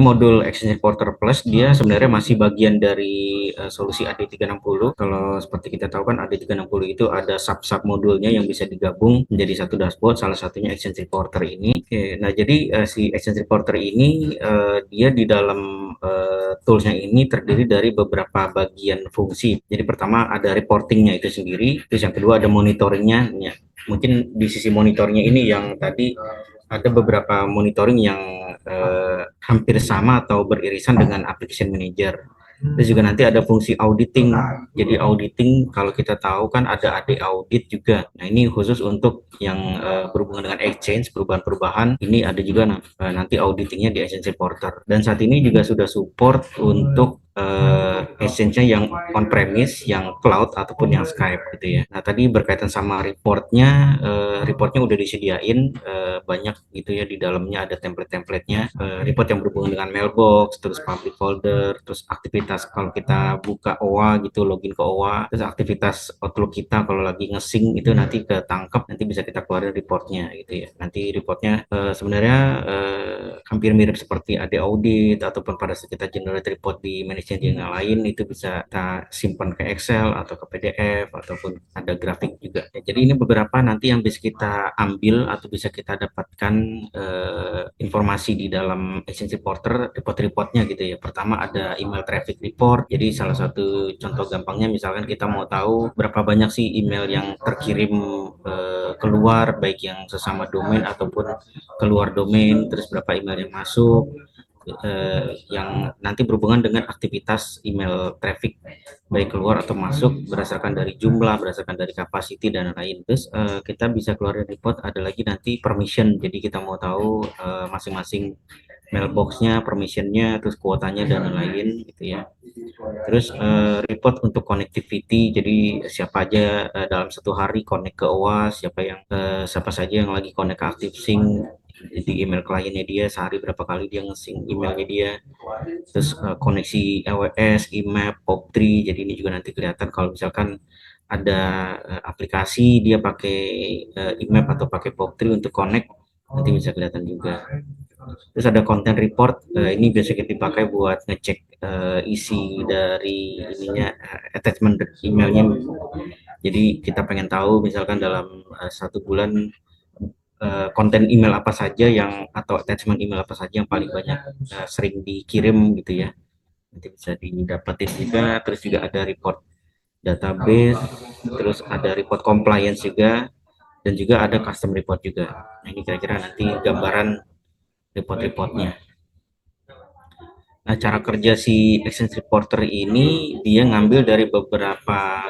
modul Exchange Reporter Plus, dia sebenarnya masih bagian dari solusi AD360. Kalau seperti kita tahu kan AD360 itu ada sub-sub modulnya yang bisa digabung menjadi satu dashboard, salah satunya Exchange Reporter ini. Oke, nah jadi si Exchange Reporter ini dia di dalam toolsnya ini terdiri dari beberapa bagian fungsi. Jadi pertama ada reportingnya itu sendiri, terus yang kedua ada monitoringnya. Ya, mungkin di sisi monitornya ini yang tadi ada beberapa monitoring yang hampir sama atau beririsan dengan application manager. Terus juga nanti ada fungsi auditing. Jadi auditing kalau kita tahu kan ada AD audit juga. Nah ini khusus untuk yang berhubungan dengan exchange, perubahan-perubahan. Ini ada juga nanti auditingnya di Exchange Reporter. Dan saat ini juga sudah support untuk exchange-nya yang on-premise, yang cloud ataupun yang Skype gitu ya. Nah tadi berkaitan sama reportnya, reportnya udah disediain banyak gitu ya, di dalamnya ada template-templatenya, report yang berhubungan dengan mailbox, terus public folder, terus aktivitas kalau kita buka OA gitu, login ke OA, terus aktivitas Outlook kita kalau lagi nge-sync itu nanti ketangkep, nanti bisa kita keluarin reportnya gitu ya. Nanti reportnya sebenarnya hampir mirip seperti AD audit ataupun pada saat kita generate report di management yang lain itu bisa kita simpan ke Excel atau ke PDF ataupun ada grafik juga. Ya, jadi ini beberapa nanti yang bisa kita ambil atau bisa kita dapatkan informasi di dalam Exchange Reporter, report-reportnya gitu ya. Pertama ada email traffic report. Jadi salah satu contoh gampangnya misalkan kita mau tahu berapa banyak sih email yang terkirim keluar, baik yang sesama domain ataupun keluar domain, terus berapa email yang masuk, yang nanti berhubungan dengan aktivitas email traffic baik keluar atau masuk berdasarkan dari jumlah, berdasarkan dari capacity dan lain. Terus kita bisa keluarin report, ada lagi nanti permission. Jadi kita mau tahu masing-masing mailboxnya, permissionnya, terus kuotanya dan lain gitu ya. Terus report untuk connectivity, jadi siapa aja dalam satu hari connect ke OA, siapa saja yang lagi connect ke ActiveSync di email kliennya dia, sehari berapa kali dia nge-sync emailnya dia. Terus koneksi EWS, IMAP, POP3, jadi ini juga nanti kelihatan kalau misalkan ada aplikasi dia pakai IMAP atau pakai POP3 untuk connect, nanti bisa kelihatan juga. Terus ada content report, ini biasanya dipakai buat ngecek isi dari ininya, attachment emailnya. Jadi kita pengen tahu misalkan dalam satu bulan konten email apa saja yang atau attachment email apa saja yang paling banyak sering dikirim gitu ya, nanti bisa didapatin juga. Terus juga ada report database, terus ada report compliance juga, dan juga ada custom report juga. Nah ini kira-kira nanti gambaran report-reportnya. Nah cara kerja si Exchange Reporter ini dia ngambil dari beberapa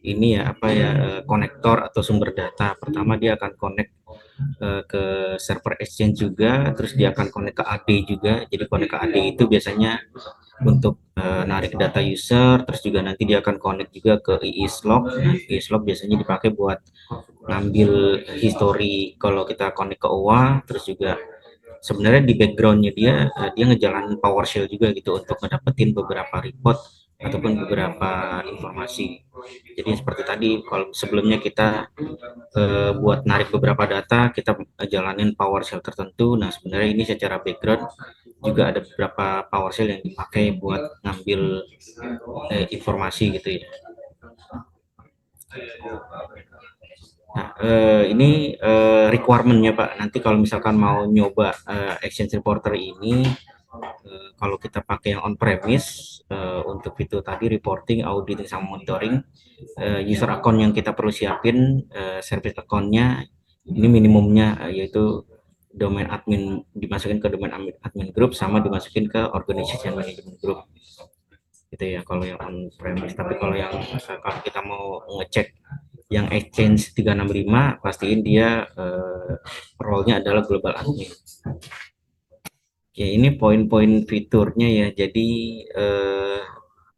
ini ya, apa ya, konektor atau sumber data. Pertama dia akan connect ke server Exchange juga, terus dia akan connect ke AD juga. Jadi connect ke AD itu biasanya untuk narik data user, terus juga nanti dia akan connect juga ke IISlog. Nah, IISlog biasanya dipakai buat ngambil history kalau kita connect ke OA, terus juga sebenarnya di backgroundnya dia ngejalanin PowerShell juga gitu untuk ngedapetin beberapa report ataupun beberapa informasi. Jadi seperti tadi, kalau sebelumnya kita buat narik beberapa data, kita jalanin PowerShell tertentu. Nah sebenarnya ini secara background juga ada beberapa PowerShell yang dipakai buat ngambil informasi gitu ya. Nah, ini requirement-nya Pak. Nanti kalau misalkan mau nyoba Exchange Reporter ini, kalau kita pakai yang on-premise untuk fitur tadi reporting, auditing, sama monitoring, user account yang kita perlu siapin, service account-nya ini minimumnya yaitu domain admin, dimasukin ke domain admin group sama dimasukin ke organization management group gitu ya kalau yang on-premise. Tapi kalau yang kalau kita mau ngecek yang Exchange 365, pastiin dia role-nya adalah global admin. Oke, ini poin-poin fiturnya ya. Jadi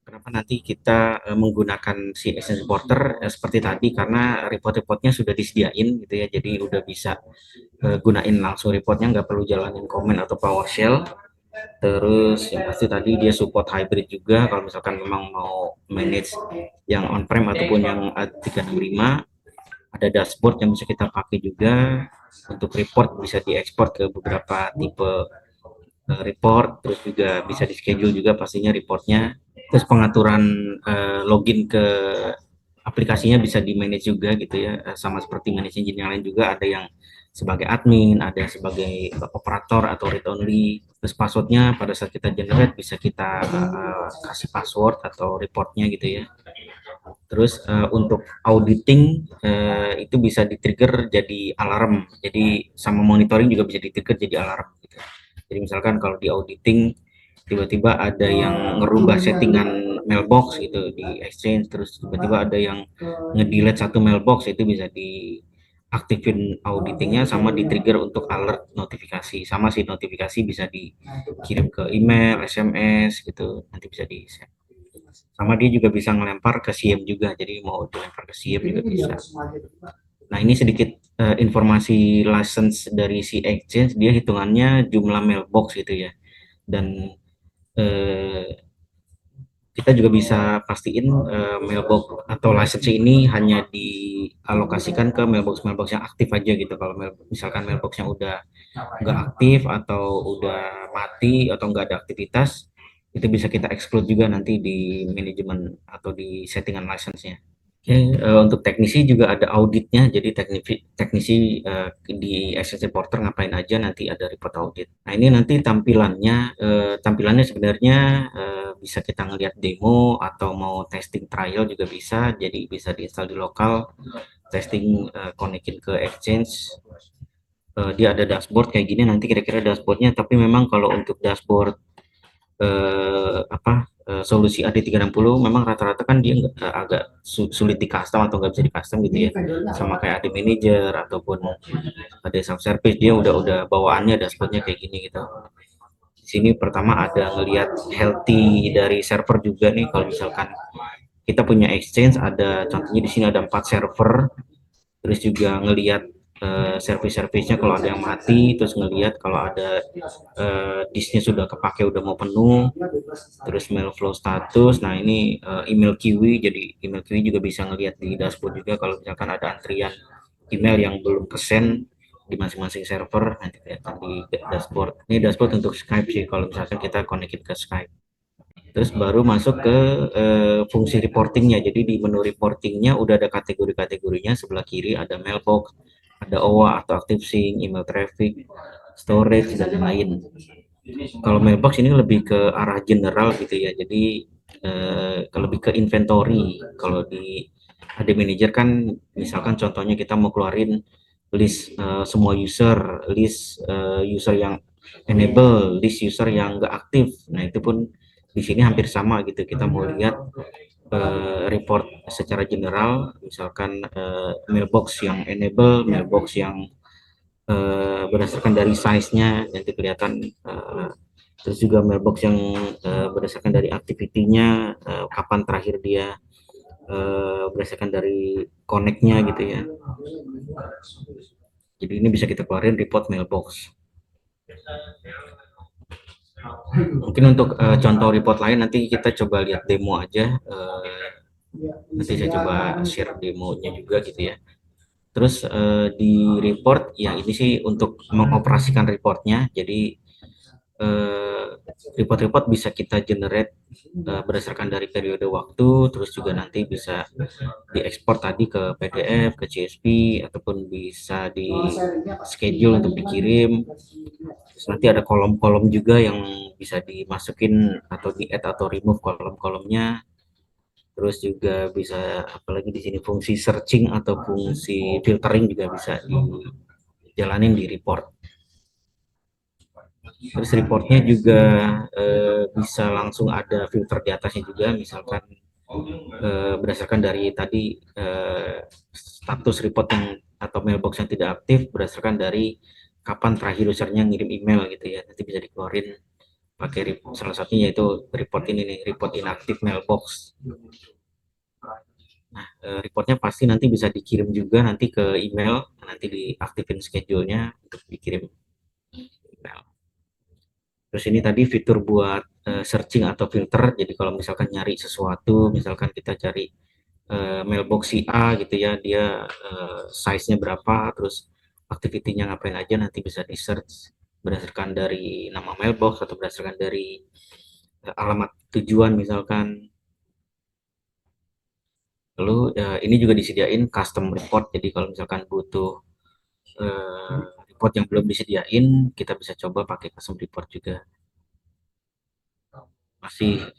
kenapa nanti kita menggunakan si Exchange Reporter seperti tadi, karena report-reportnya sudah disediain gitu ya. Jadi udah bisa gunain langsung reportnya, nggak perlu jalanin comment atau PowerShell. Terus yang pasti tadi dia support hybrid juga, kalau misalkan memang mau manage yang on-prem ataupun yang 365. Ada dashboard yang bisa kita pakai juga untuk report, bisa diekspor ke beberapa tipe report, terus juga bisa di schedule juga pastinya reportnya, terus pengaturan login ke aplikasinya bisa di manage juga gitu ya, sama seperti manage engine yang lain juga, ada yang sebagai admin, ada sebagai operator atau read only. Terus passwordnya pada saat kita generate bisa kita kasih password atau reportnya gitu ya. Terus untuk auditing itu bisa di-trigger jadi alarm. Jadi sama monitoring juga bisa di-trigger jadi alarm gitu. Jadi misalkan kalau di auditing tiba-tiba ada yang ngerubah settingan mailbox gitu di Exchange, terus tiba-tiba ada yang nge-delete satu mailbox, itu bisa diaktifin auditingnya sama di-trigger untuk alert notifikasi. Sama sih, notifikasi bisa dikirim ke email, SMS gitu, nanti bisa di share. Sama dia juga bisa ngelempar ke SIEM juga, jadi mau dilempar ke SIEM juga bisa. Nah, ini sedikit informasi license dari si Exchange, dia hitungannya jumlah mailbox gitu ya. Dan eh, kita juga bisa pastiin mailbox atau license ini hanya dialokasikan ke mailbox-mailbox yang aktif aja gitu. Kalau misalkan mailboxnya udah nggak aktif atau udah mati atau nggak ada aktivitas, itu bisa kita exclude juga nanti di manajemen atau di settingan license-nya. Oke, untuk teknisi juga ada auditnya. Jadi teknisi di Access Reporter ngapain aja, nanti ada report audit. Nah, ini nanti tampilannya sebenarnya bisa kita ngelihat demo atau mau testing trial juga bisa. Jadi bisa diinstal di lokal, testing konekin ke Exchange. Dia ada dashboard kayak gini nanti kira-kira dashboardnya. Tapi memang kalau untuk dashboard solusi AD360 memang rata-rata kan dia agak sulit di custom atau nggak bisa di custom gitu ya, sama kayak AD Manager ataupun ada self service, dia udah bawaannya dashboardnya kayak gini gitu. Di sini pertama ada ngelihat healthy dari server juga nih. Kalau misalkan kita punya exchange, ada contohnya di sini ada 4 server, terus juga ngelihat service-servicenya kalau ada yang mati, terus ngelihat kalau ada disknya sudah kepake udah mau penuh, terus mail flow status. Nah, ini email kiwi, jadi email kiwi juga bisa ngelihat di dashboard juga kalau misalkan ada antrian email yang belum kesen di masing-masing server, nanti kelihatan di dashboard. Ini dashboard untuk Skype sih kalau misalkan kita connected ke Skype. Terus baru masuk ke fungsi reportingnya. Jadi di menu reportingnya udah ada kategori-kategorinya. Sebelah kiri ada mailbox, ada OA atau active sync, email traffic, storage, dan lain. Kalau mailbox ini lebih ke arah general gitu ya. Jadi lebih ke inventory. Kalau di AD Manager kan misalkan contohnya kita mau keluarin list semua user, list user yang enable, list user yang nggak aktif. Nah, itu pun di sini hampir sama gitu. Kita mau lihat report secara general, misalkan mailbox yang enable, mailbox yang berdasarkan dari size-nya nanti kelihatan, terus juga mailbox yang berdasarkan dari activity-nya, kapan terakhir dia berdasarkan dari connect-nya gitu ya. Jadi ini bisa kita keluarin report mailbox. Mungkin untuk contoh report lain nanti kita coba lihat demo aja. Nanti saya coba share demonya juga gitu ya. Terus di report ya, ini sih untuk mengoperasikan reportnya. Jadi report-report bisa kita generate berdasarkan dari periode waktu, terus juga nanti bisa diekspor tadi ke PDF, ke CSV, ataupun bisa di schedule untuk dikirim. Terus nanti ada kolom-kolom juga yang bisa dimasukin atau di add atau remove kolom-kolomnya. Terus juga bisa apalagi di sini fungsi searching atau fungsi filtering juga bisa dijalanin di report. Terus reportnya juga bisa langsung ada filter di atasnya juga, misalkan berdasarkan dari tadi status report yang atau mailbox yang tidak aktif berdasarkan dari kapan terakhir usernya ngirim email gitu ya, nanti bisa dikeluarin pakai report. Salah satunya yaitu report ini nih, report inactive mailbox. Nah, reportnya pasti nanti bisa dikirim juga nanti ke email, nanti diaktifin schedule-nya untuk dikirim email. Terus ini tadi fitur buat searching atau filter. Jadi kalau misalkan nyari sesuatu, misalkan kita cari mailbox si A gitu ya, dia size-nya berapa, terus activity-nya ngapain aja, nanti bisa di search. berdasarkan dari nama mailbox atau berdasarkan dari alamat tujuan misalkan. Lalu ini juga disediain custom report, jadi kalau misalkan butuh report yang belum disediain, kita bisa coba pakai custom report juga.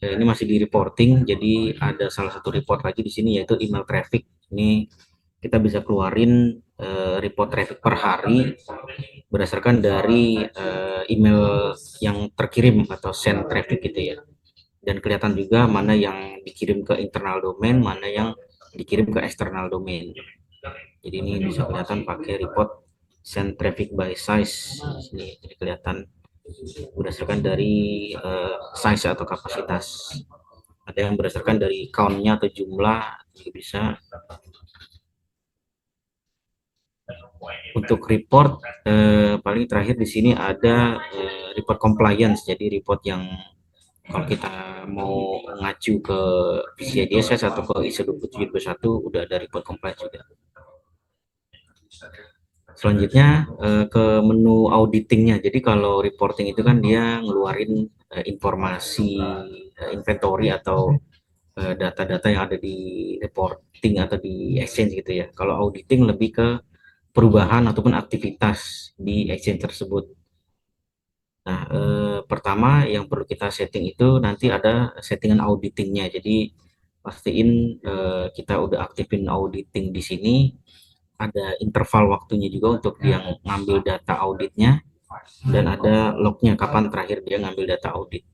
Ini masih di reporting, jadi ada salah satu report lagi di sini yaitu email traffic. Ini kita bisa keluarin report traffic per hari berdasarkan dari email yang terkirim atau send traffic gitu ya. Dan kelihatan juga mana yang dikirim ke internal domain, mana yang dikirim ke external domain. Jadi ini bisa kelihatan pakai report send traffic by size. Ini jadi kelihatan berdasarkan dari size atau kapasitas. Ada yang berdasarkan dari count-nya atau jumlah juga bisa. Untuk report paling terakhir di sini ada report compliance. Jadi report yang kalau kita mau ngacu ke PCI DSS atau ke ISO 27721 udah ada report compliance juga. Selanjutnya ke menu auditingnya. Jadi kalau reporting itu kan dia ngeluarin informasi inventory atau data-data yang ada di reporting atau di exchange gitu ya. Kalau auditing lebih ke perubahan ataupun aktivitas di exchange tersebut. Nah, pertama yang perlu kita setting itu nanti ada settingan auditingnya. Jadi pastiin kita udah aktifin auditing di sini. Ada interval waktunya juga untuk dia ngambil data auditnya dan ada lognya kapan terakhir dia ngambil data audit.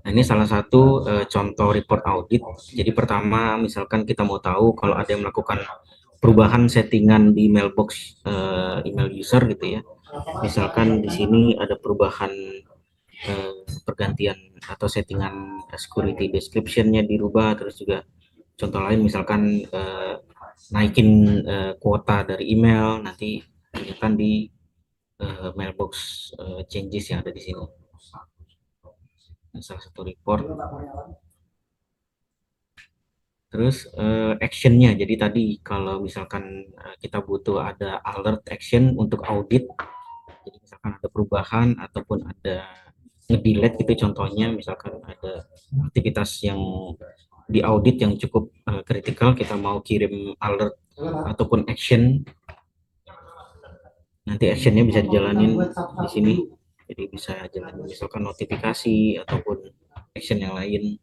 Nah, ini salah satu contoh report audit. Jadi pertama, misalkan kita mau tahu kalau ada yang melakukan perubahan settingan di mailbox email user gitu ya. Misalkan di sini ada perubahan pergantian atau settingan security description-nya dirubah, terus juga contoh lain misalkan naikin kuota dari email, nanti kelihatan di mailbox changes yang ada di sini. Salah satu report. Terus actionnya, jadi tadi kalau misalkan kita butuh ada alert action untuk audit, jadi misalkan ada perubahan ataupun ada nge-delete gitu contohnya, misalkan ada aktivitas yang di audit yang cukup kritikal, kita mau kirim alert ataupun action, nanti actionnya bisa dijalanin di sini. Jadi bisa jalan misalkan notifikasi ataupun action yang lain.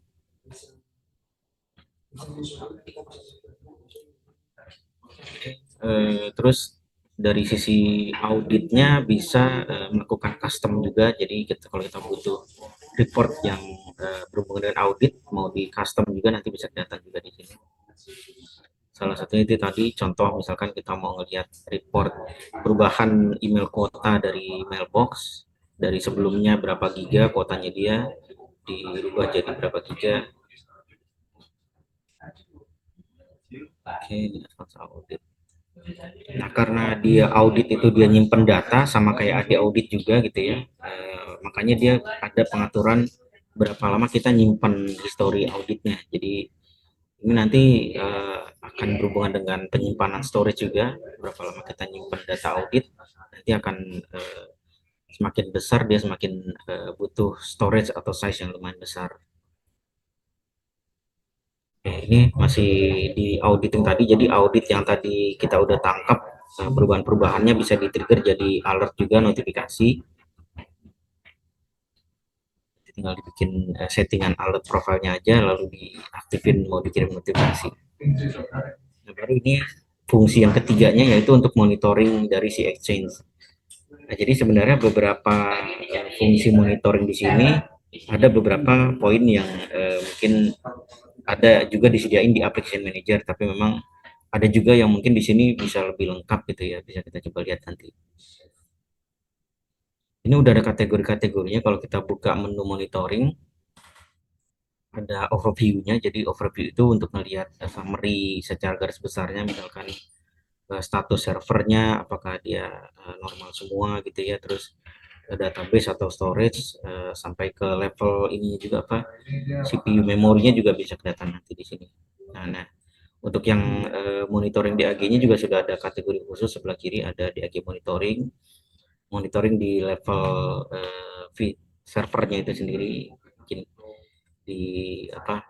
Terus dari sisi auditnya bisa melakukan custom juga. Jadi kalau kita butuh report yang berhubungan dengan audit mau di custom juga nanti bisa kelihatan juga di sini. Salah satunya itu tadi contoh misalkan kita mau ngelihat report perubahan email kuota dari mailbox dari sebelumnya berapa giga kuotanya dia dirubah jadi berapa giga. Oke, audit. Nah, karena dia audit itu dia nyimpen data sama kayak AD audit juga gitu ya. Makanya dia ada pengaturan berapa lama kita nyimpen history auditnya. Jadi ini nanti akan berhubungan dengan penyimpanan storage juga. Berapa lama kita nyimpen data audit, nanti akan semakin besar dia semakin butuh storage atau size yang lumayan besar. Ini masih di auditing tadi, jadi audit yang tadi kita udah tangkap perubahan-perubahannya bisa di-trigger jadi alert juga notifikasi. Tinggal dibikin settingan alert profilnya aja, lalu diaktifin mau dikirim notifikasi. Nah, baru ini fungsi yang ketiganya yaitu untuk monitoring dari si exchange. Nah, jadi sebenarnya beberapa fungsi monitoring di sini ada beberapa poin yang mungkin ada juga disediain di application manager, tapi memang ada juga yang mungkin di sini bisa lebih lengkap gitu ya, bisa kita coba lihat nanti. Ini udah ada kategori-kategorinya. Kalau kita buka menu monitoring, ada overview-nya. Jadi overview itu untuk melihat summary secara garis besarnya, misalkan status servernya, apakah dia normal semua gitu ya, terus database atau storage sampai ke level ini juga apa CPU memorinya juga bisa kelihatan nanti di sini. Nah, Untuk yang monitoring DAG-nya juga sudah ada kategori khusus, sebelah kiri ada DAG monitoring, monitoring di level servernya itu sendiri, mungkin di apa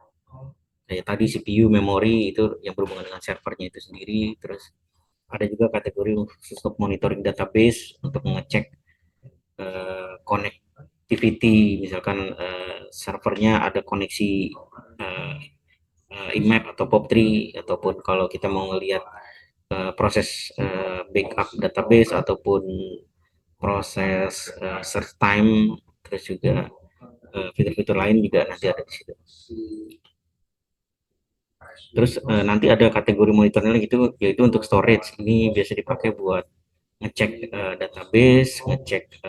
kayak tadi CPU, memori itu yang berhubungan dengan servernya itu sendiri. Terus ada juga kategori khusus untuk monitoring database untuk mengecek connectivity, misalkan servernya ada koneksi uh, IMAP atau POP3, ataupun kalau kita mau ngelihat proses backup database ataupun proses search time, terus juga fitur-fitur lain juga nanti ada di situ. Terus nanti ada kategori monitoring lagi itu yaitu untuk storage. Ini biasa dipakai buat ngecek database, ngecek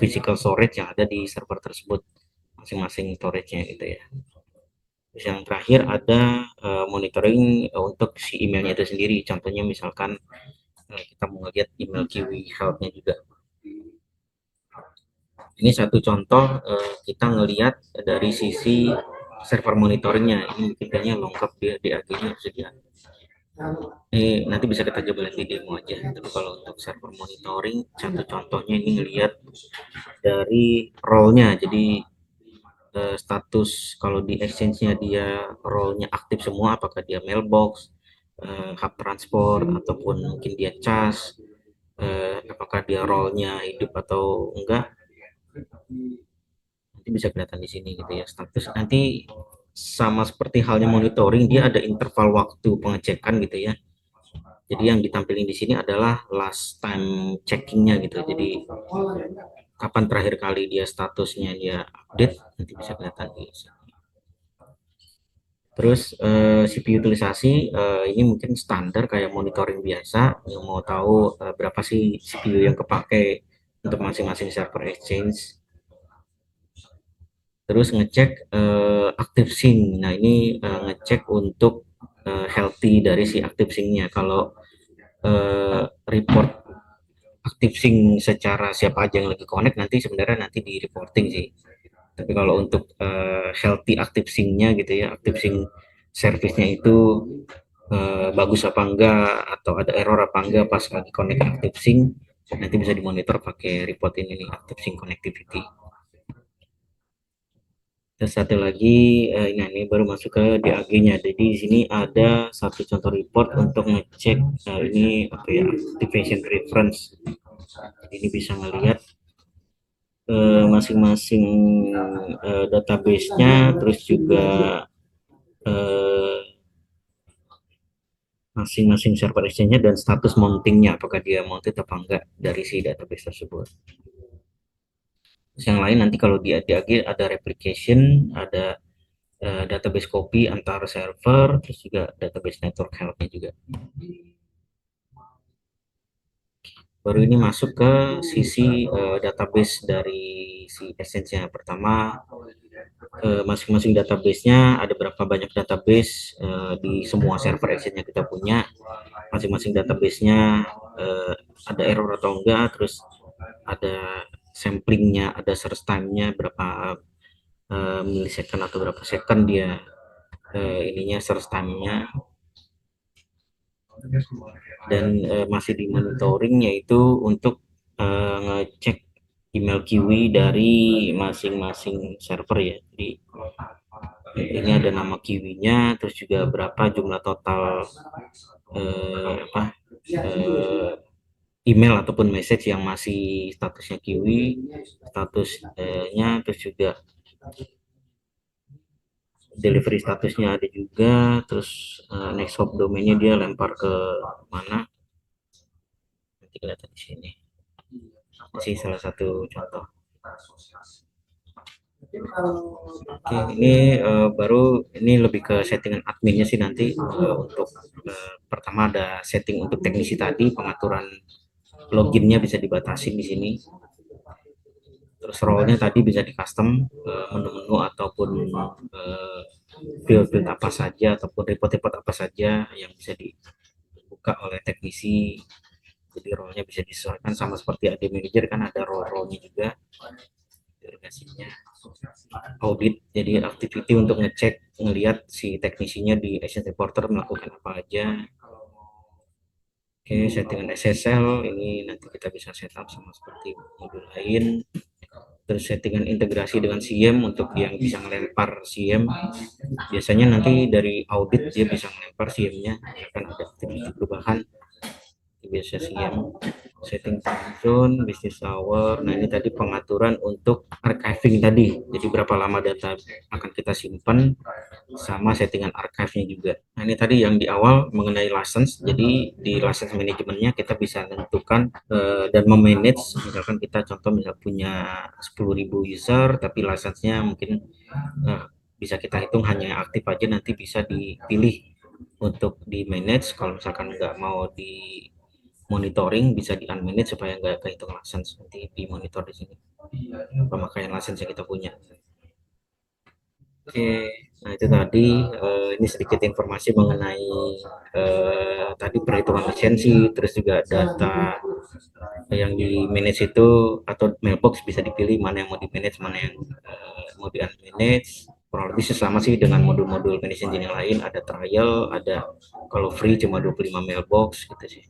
physical storage yang ada di server tersebut, masing-masing storage-nya gitu ya. Terus yang terakhir ada monitoring untuk si emailnya itu sendiri. Contohnya misalkan kita mau lihat email Kiwi Health-nya juga. Ini satu contoh kita ngelihat dari sisi server monitoringnya. Ini mungkin kayaknya lengkap dia DAG-nya sudah. Ini nanti bisa kita coba lihat di demo aja. Tapi kalau untuk server monitoring, satu contohnya ini ngelihat dari role-nya. Jadi status kalau di exchange-nya dia role-nya aktif semua, apakah dia mailbox, hub transport, ataupun mungkin dia cas, apakah dia role-nya hidup atau enggak, nanti bisa kelihatan di sini gitu ya. Status nanti sama seperti halnya monitoring, dia ada interval waktu pengecekan gitu ya. Jadi yang ditampilkan di sini adalah last time checkingnya gitu. Jadi kapan terakhir kali dia statusnya dia update, nanti bisa kelihatan di sini. Terus CPU utilisasi ini mungkin standar kayak monitoring biasa. Yang mau tahu berapa sih CPU yang kepake untuk masing-masing server exchange. Terus ngecek active sync. Nah ini ngecek untuk healthy dari si active sync-nya. Kalau report active sync secara siapa aja yang lagi connect, nanti sebenarnya nanti di reporting sih. Tapi kalau untuk healthy active sync-nya gitu ya, active sync service-nya itu bagus apa enggak, atau ada error apa enggak pas lagi connect active sync, nanti bisa dimonitor pakai report ini active sync connectivity. Terus satu lagi ini baru masuk ke DAG-nya. Jadi di sini ada satu contoh report untuk ngecek ini apa ya, activation reference. Jadi ini bisa melihat masing-masing database-nya, terus juga eh, masing-masing server exchange-nya dan status mounting-nya, apakah dia mounted apa enggak dari si database tersebut. Terus yang lain nanti kalau di AG ada replication, ada database copy antar server, terus juga database network health-nya juga. Baru ini masuk ke sisi database dari si Essence-nya. Pertama, masing-masing database-nya ada berapa banyak database di semua server Exchange yang kita punya. Masing-masing database-nya ada error atau enggak, terus ada samplingnya, ada search time-nya berapa milisecond atau berapa second dia ininya search time-nya. Dan masih di monitoring, yaitu untuk ngecek email Kiwi dari masing-masing server ya. Jadi ini ada nama Kiwinya, terus juga berapa jumlah total apa email ataupun message yang masih statusnya Kiwi, statusnya, terus juga delivery statusnya ada juga, terus next hop domainnya dia lempar ke mana, nanti kelihatan di sini. Ini salah satu contoh. Oke, ini baru ini lebih ke settingan adminnya sih nanti. Untuk pertama ada setting untuk teknisi tadi, pengaturan loginnya bisa dibatasi di sini. Terus role-nya tadi bisa di custom, menu-menu ataupun field-field apa saja ataupun report-report apa saja yang bisa dibuka oleh teknisi. Jadi role-nya bisa disesuaikan sama seperti AD manager, kan ada role-role-nya juga, delegasinya. audit, jadi activity untuk ngecek, ngelihat si teknisinya di Agent Reporter melakukan apa aja. Oke, settingan SSL ini nanti kita bisa setup sama seperti modul lain. Terus settingan integrasi dengan SIEM untuk yang bisa melempar SIEM. Biasanya nanti dari audit dia bisa melempar SIEM-nya, akan ada aktiviti perubahan, biasa SIEM. Setting time zone, business hour. Nah, ini tadi pengaturan untuk archiving tadi. Jadi berapa lama data akan kita simpan, sama settingan archive-nya juga. Nah, ini tadi yang di awal mengenai license. Jadi di license manajemennya kita bisa tentukan dan memanage. Misalkan kita contoh misalnya punya 10.000 user, tapi license-nya mungkin bisa kita hitung hanya yang aktif aja, nanti bisa dipilih untuk di manage. Kalau misalkan nggak mau di monitoring, bisa di unmanage supaya nggak kehitung license, seperti di monitor di sini pemakaian license yang kita punya. Oke, nah itu tadi ini sedikit informasi mengenai tadi perhitungan lisensi, terus juga data yang di manage itu atau mailbox bisa dipilih mana yang mau di manage, mana yang mau di unmanage. Kurang lebih sama sih dengan modul-modul manage engine yang lain, ada trial, ada kalau free cuma 25 mailbox gitu sih.